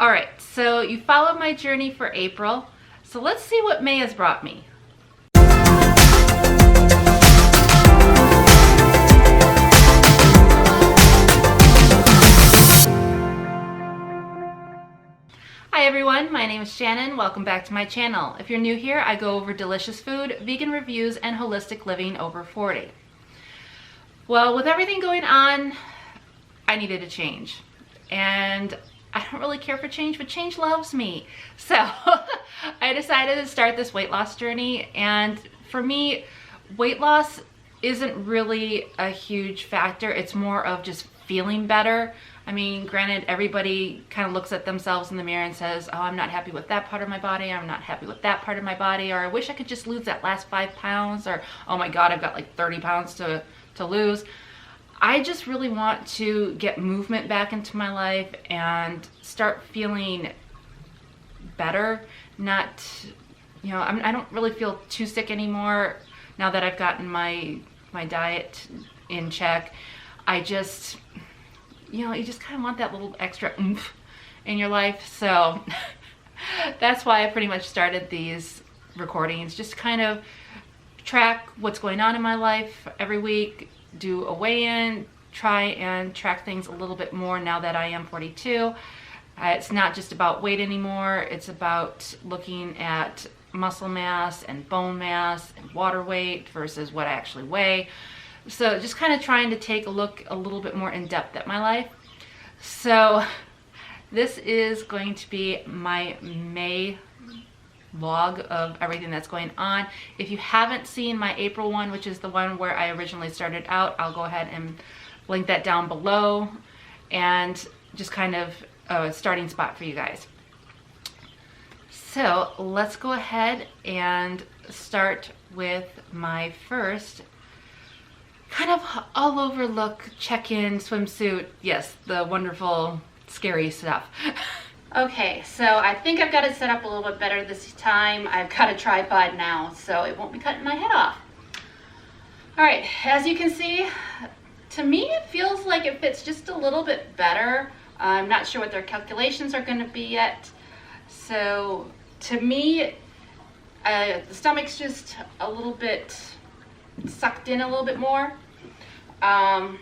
All right, so you followed my journey for April. So let's see what May has brought me. Hi everyone, my name is Shannon. Welcome back to my channel. If you're new here, I go over delicious food, vegan reviews, and holistic living over 40. Well, with everything going on, I needed a change. And I don't really care for change, but change loves me. So I decided to start this weight loss journey. And for me, weight loss isn't really a huge factor. It's more of just feeling better. I mean, granted, everybody kind of looks at themselves in the mirror and says, oh, I'm not happy with that part of my body. I'm not happy with that part of my body. Or I wish I could just lose that last 5 pounds. Or, oh my God, I've got like 30 pounds to lose. I just really want to get movement back into my life and start feeling better. Not, you know, I don't really feel too sick anymore now that I've gotten my diet in check. I just, you know, you just kind of want that little extra oomph in your life. So that's why I pretty much started these recordings, just to kind of track what's going on in my life every week, do a weigh-in, try and track things a little bit more now that I am 42. It's not just about weight anymore. It's about looking at muscle mass and bone mass and water weight versus what I actually weigh. So just kind of trying to take a look a little bit more in depth at my life. So this is going to be my May log of everything that's going on. If you haven't seen my April one, which is the one where I originally started out, I'll go ahead and link that down below, and just kind of a starting spot for you guys. So let's go ahead and start with my first kind of all over look check-in swimsuit. Yes, the wonderful scary stuff. Okay, so I think I've got it set up a little bit better this time. I've got a tripod now, so it won't be cutting my head off. All right, as you can see, to me it feels like it fits just a little bit better. I'm not sure what their calculations are going to be yet. So to me, the stomach's just a little bit sucked in a little bit more. I'm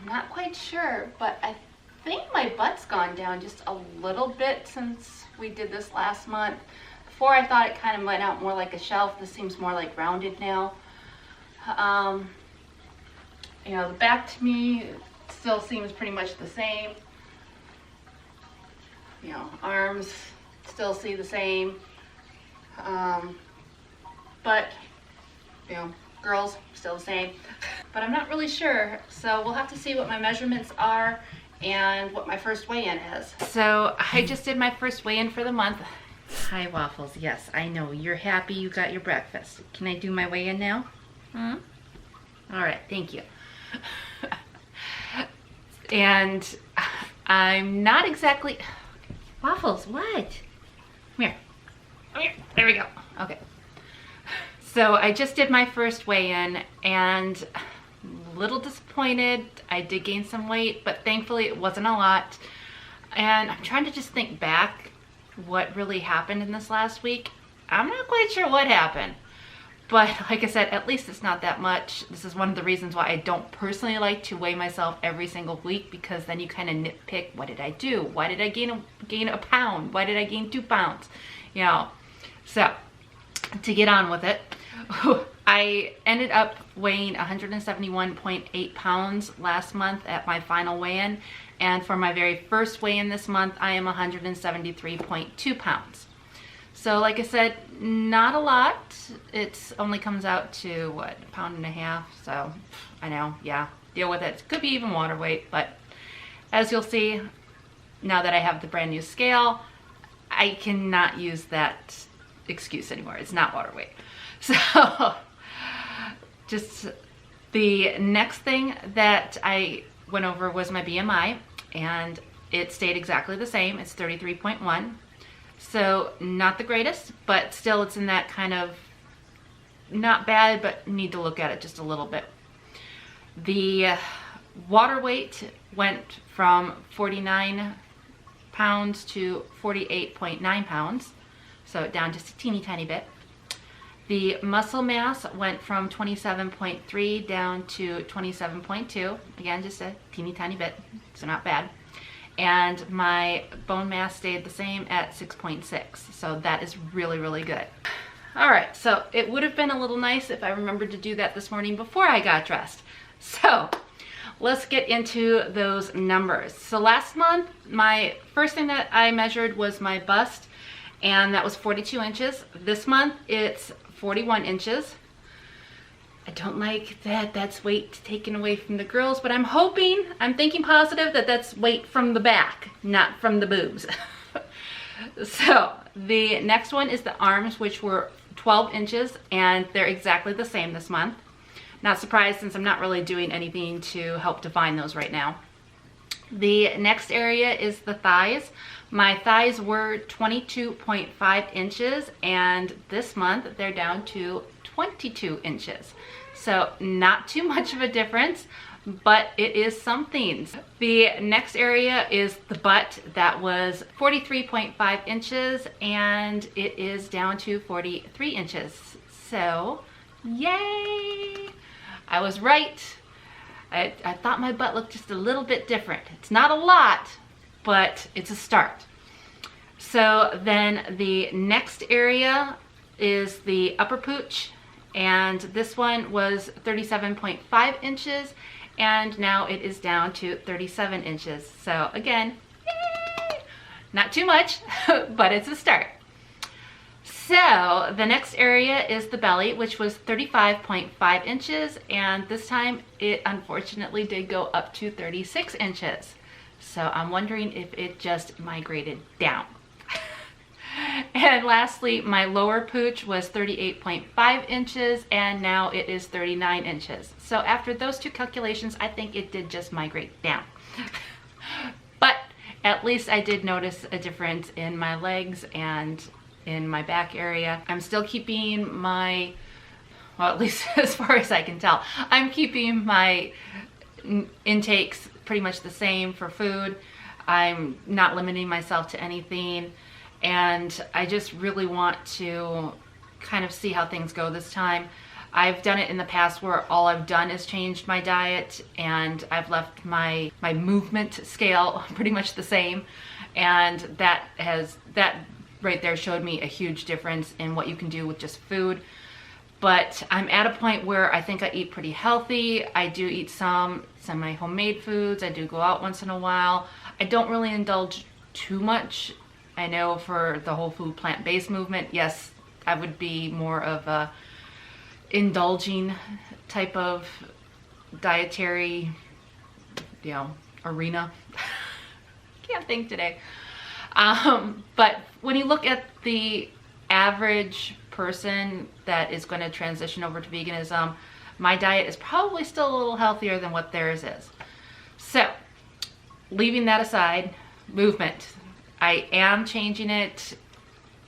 not quite sure, but I think my butt's gone down just a little bit since we did this last month. Before I thought it kind of went out more like a shelf. This seems more like rounded now. You know, the back to me still seems pretty much the same. You know, arms still see the same. But, you know, girls still the same. But I'm not really sure, so we'll have to see what my measurements are and what my first weigh-in is. So I just did my first weigh-in for the month. Hi Waffles, yes, I know, you're happy you got your breakfast. Can I do my weigh-in now? All right, thank you. And I'm not exactly, Waffles, what? Come here, there we go, okay. So I just did my first weigh-in and a little disappointed. I did gain some weight, but thankfully it wasn't a lot. And I'm trying to just think back what really happened in this last week. I'm not quite sure what happened, but like I said, at least it's not that much. This is one of the reasons why I don't personally like to weigh myself every single week, because then you kind of nitpick, what did I do? Why did I gain a pound? Why did I gain 2 pounds? You know, so to get on with it, I ended up weighing 171.8 pounds last month at my final weigh-in, and for my very first weigh-in this month, I am 173.2 pounds. So like I said, not a lot. It only comes out to, what, 1.5 pounds, so I know, yeah, deal with it. It could be even water weight, but as you'll see, now that I have the brand new scale, I cannot use that excuse anymore. It's not water weight. So just the next thing that I went over was my BMI, and it stayed exactly the same. It's 33.1. So not the greatest, but still it's in that kind of not bad, but need to look at it just a little bit. The water weight went from 49 pounds to 48.9 pounds, so down just a teeny tiny bit. The muscle mass went from 27.3 down to 27.2, again just a teeny tiny bit, so not bad. And my bone mass stayed the same at 6.6, so that is really, really good. All right, so it would have been a little nice if I remembered to do that this morning before I got dressed. So let's get into those numbers. So last month, my first thing that I measured was my bust, and that was 42 inches. This month, it's 41 inches. I don't like that that's weight taken away from the girls, but I'm thinking positive that that's weight from the back, not from the boobs. So the next one is the arms, which were 12 inches, and they're exactly the same this month. Not surprised, since I'm not really doing anything to help define those right now. The next area is the thighs. My thighs were 22.5 inches, and this month they're down to 22 inches. So not too much of a difference, but it is something. The next area is the butt. That was 43.5 inches, and it is down to 43 inches. So, yay! I was right. I thought my butt looked just a little bit different. It's not a lot, but it's a start. So then the next area is the upper pooch, and this one was 37.5 inches, and now it is down to 37 inches. So again, yay! Not too much, but it's a start. So the next area is the belly, which was 35.5 inches, and this time it unfortunately did go up to 36 inches. So I'm wondering if it just migrated down. And lastly, my lower pooch was 38.5 inches, and now it is 39 inches. So after those two calculations, I think it did just migrate down. But at least I did notice a difference in my legs and in my back area. I'm still keeping my, well, at least as far as I can tell, I'm keeping my intakes pretty much the same for food. I'm not limiting myself to anything, and I just really want to kind of see how things go this time. I've done it in the past where all I've done is changed my diet, and I've left my movement scale pretty much the same, and that right there showed me a huge difference in what you can do with just food. But I'm at a point where I think I eat pretty healthy. I do eat some semi-homemade foods. I do go out once in a while. I don't really indulge too much. I know for the whole food plant-based movement, yes, I would be more of a indulging type of dietary, arena. Can't think today. But when you look at the average person that is going to transition over to veganism, my diet is probably still a little healthier than what theirs is. So, leaving that aside, movement. I am changing it.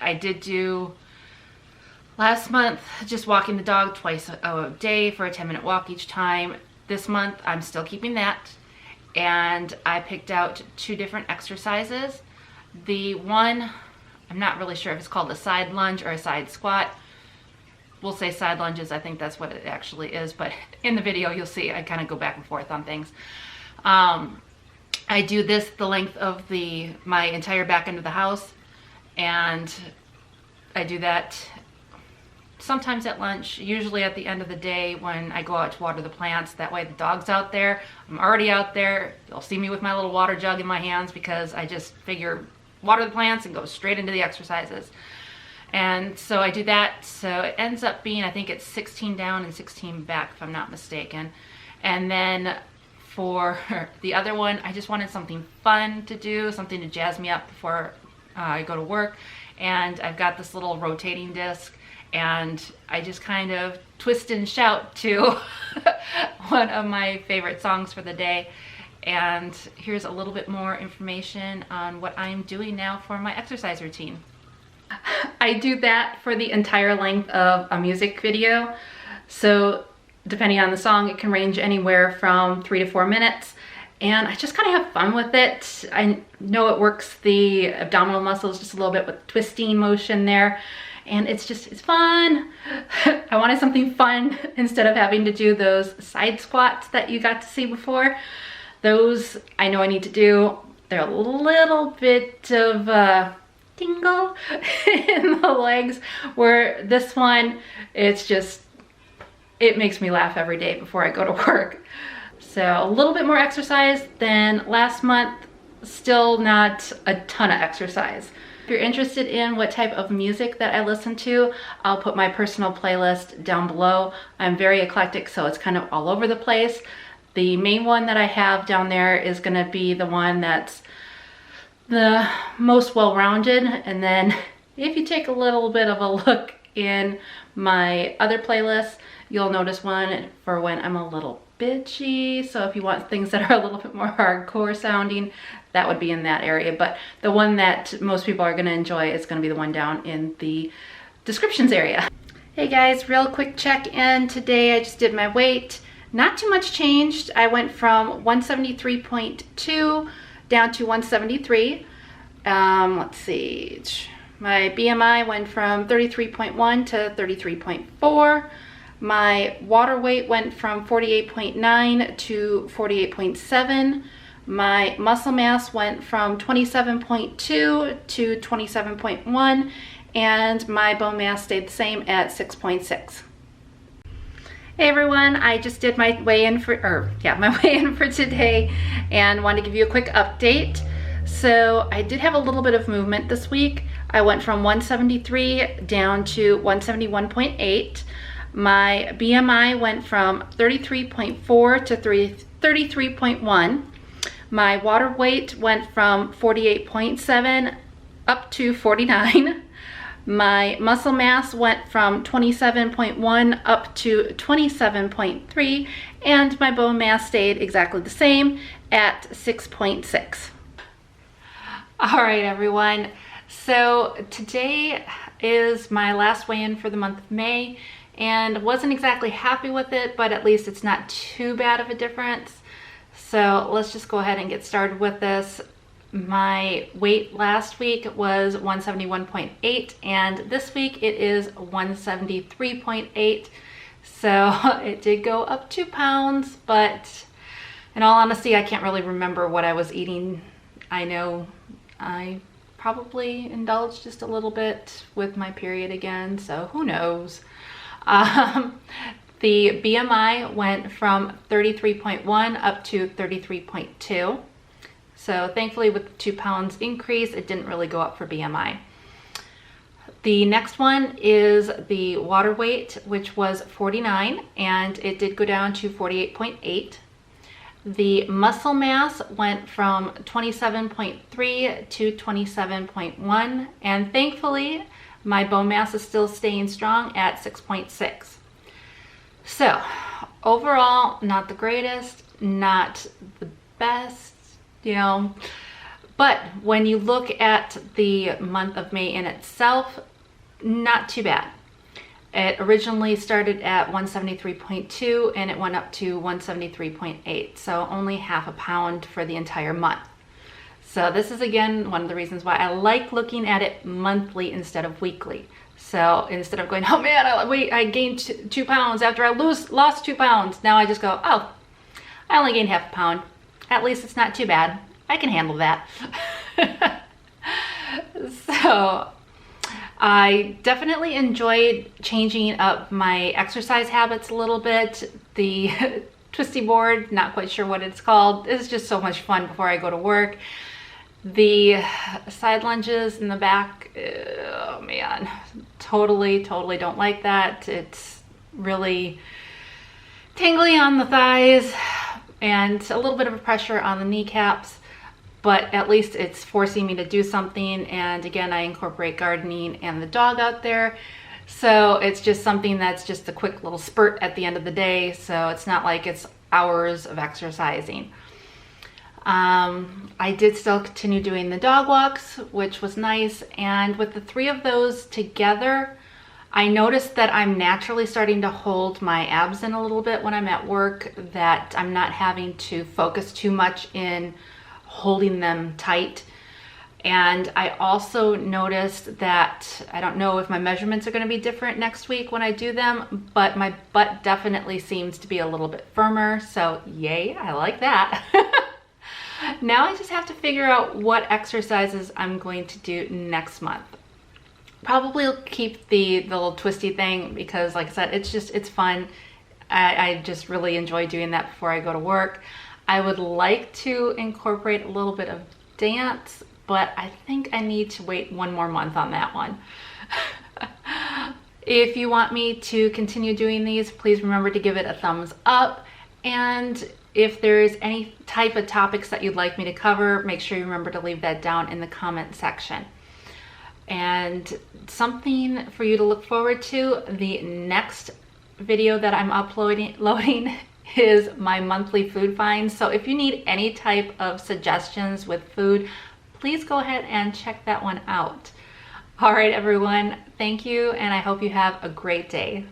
I did do last month just walking the dog twice a day for a 10-minute walk each time. This month I'm still keeping that, and I picked out 2 different exercises. The one, I'm not really sure if it's called a side lunge or a side squat. We'll say side lunges, I think that's what it actually is, but in the video you'll see I kind of go back and forth on things. I do this the length of my entire back end of the house, and I do that sometimes at lunch, usually at the end of the day when I go out to water the plants. That way the dog's out there, I'm already out there, you'll see me with my little water jug in my hands, because I just figure water the plants and go straight into the exercises. And so I do that, so it ends up being, I think it's 16 down and 16 back if I'm not mistaken. And then for the other one, I just wanted something fun to do, something to jazz me up before I go to work. And I've got this little rotating disc, and I just kind of twist and shout to one of my favorite songs for the day. And here's a little bit more information on what I'm doing now for my exercise routine. I do that for the entire length of a music video. So depending on the song, it can range anywhere from 3 to 4 minutes. and I just kind of have fun with it. I know it works the abdominal muscles just a little bit with twisting motion there, and it's fun. I wanted something fun instead of having to do those side squats that you got to see before. Those I know I need to do. They're a little bit of tingle in the legs, where this one, it makes me laugh every day before I go to work. So a little bit more exercise than last month, still not a ton of exercise. If you're interested in what type of music that I listen to, I'll put my personal playlist down below. I'm very eclectic, so it's kind of all over the place. The main one that I have down there is gonna be the one that's the most well-rounded, and then if you take a little bit of a look in my other playlists, you'll notice one for when I'm a little bitchy. So if you want things that are a little bit more hardcore sounding, that would be in that area. But the one that most people are going to enjoy is going to be the one down in the descriptions area. Hey guys, real quick check-in today. I just did my weight. Not too much changed. I went from 173.2 down to 173. Let's see. My BMI went from 33.1 to 33.4. My water weight went from 48.9 to 48.7. My muscle mass went from 27.2 to 27.1, and my bone mass stayed the same at 6.6. Hey everyone, I just did my weigh-in for today and wanted to give you a quick update. So I did have a little bit of movement this week. I went from 173 down to 171.8. My BMI went from 33.4 to 33.1. My water weight went from 48.7 up to 49. My muscle mass went from 27.1 up to 27.3, and my bone mass stayed exactly the same at 6.6. All right, everyone. So today is my last weigh-in for the month of May, and wasn't exactly happy with it, but at least it's not too bad of a difference. So let's just go ahead and get started with this. My weight last week was 171.8, and this week it is 173.8. So it did go up 2 pounds, but in all honesty, I can't really remember what I was eating. I know I probably indulged just a little bit with my period again, so who knows. The BMI went from 33.1 up to 33.2. So thankfully with the 2 pounds increase, it didn't really go up for BMI. The next one is the water weight, which was 49, and it did go down to 48.8. The muscle mass went from 27.3 to 27.1, and thankfully my bone mass is still staying strong at 6.6. So overall, not the greatest, not the best, you know, but when you look at the month of May in itself, not too bad. It originally started at 173.2 and it went up to 173.8, so only half a pound for the entire month. So this is again one of the reasons why I like looking at it monthly instead of weekly. So instead of going, oh man, I gained 2 pounds after I lost 2 pounds. Now I just go, oh, I only gained half a pound. At least it's not too bad. I can handle that. So I definitely enjoyed changing up my exercise habits a little bit. The twisty board, not quite sure what it's called, is just so much fun before I go to work. The side lunges in the back, oh man, totally don't like that. It's really tingly on the thighs and a little bit of a pressure on the kneecaps, but at least it's forcing me to do something. And again, I incorporate gardening and the dog out there, so it's just something that's just a quick little spurt at the end of the day, so it's not like it's hours of exercising. I did still continue doing the dog walks, which was nice, and with the 3 of those together, I noticed that I'm naturally starting to hold my abs in a little bit when I'm at work, that I'm not having to focus too much in holding them tight. And I also noticed that, I don't know if my measurements are going to be different next week when I do them, but my butt definitely seems to be a little bit firmer. So yay, I like that. Now I just have to figure out what exercises I'm going to do next month. Probably keep the little twisty thing because, like I said, it's fun. I just really enjoy doing that before I go to work. I would like to incorporate a little bit of dance, but I think I need to wait one more month on that one. If you want me to continue doing these, please remember to give it a thumbs up. And if there's any type of topics that you'd like me to cover, make sure you remember to leave that down in the comment section. And something for you to look forward to, the next video that I'm uploading is my monthly food finds. So if you need any type of suggestions with food, please go ahead and check that one out. All right, everyone, thank you, and I hope you have a great day.